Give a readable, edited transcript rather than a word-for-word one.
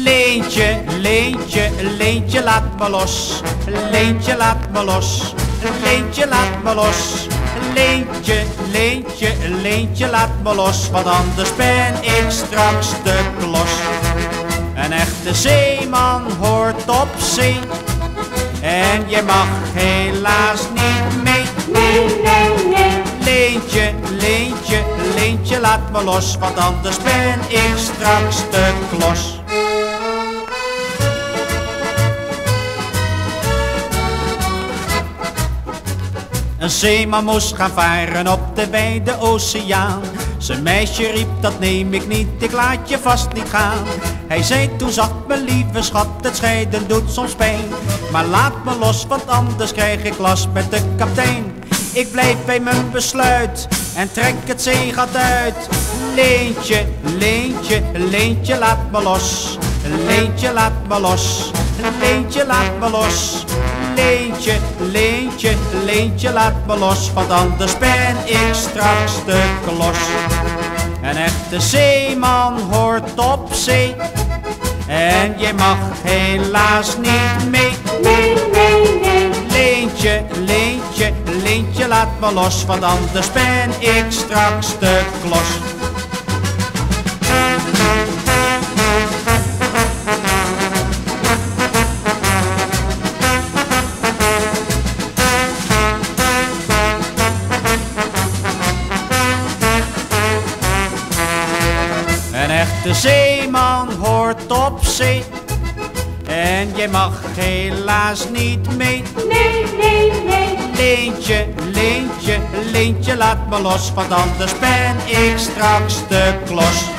Leentje, Leentje, Leentje, laat me los. Leentje, laat me los. Leentje, laat me los. Leentje, Leentje, Leentje, laat me los, want anders ben ik straks de klos. Een echte zeeman hoort op zee en je mag helaas niet mee. Nee, nee, nee. Leentje, Leentje, Leentje, laat me los, want anders ben ik straks de klos. Een zeeman moest gaan varen op de wijde oceaan. Zijn meisje riep, dat neem ik niet, ik laat je vast niet gaan. Hij zei toen zacht, mijn lieve schat, het scheiden doet soms pijn. Maar laat me los, want anders krijg ik last met de kaptein. Ik blijf bij mijn besluit en trek het zeegat uit. Leentje, Leentje, Leentje, laat me los. Leentje, laat me los. Leentje, laat me los. Leentje, Leentje, Leentje, laat me los, want anders ben ik straks de klos. Een echte zeeman hoort op zee en je mag helaas niet mee. Nee, nee, nee. Leentje, Leentje, Leentje, laat me los, want anders ben ik straks de klos. Een echte zeeman hoort op zee en je mag helaas niet mee. Nee, nee, nee. Leentje, Leentje, Leentje, laat me los, want anders ben ik straks de klos.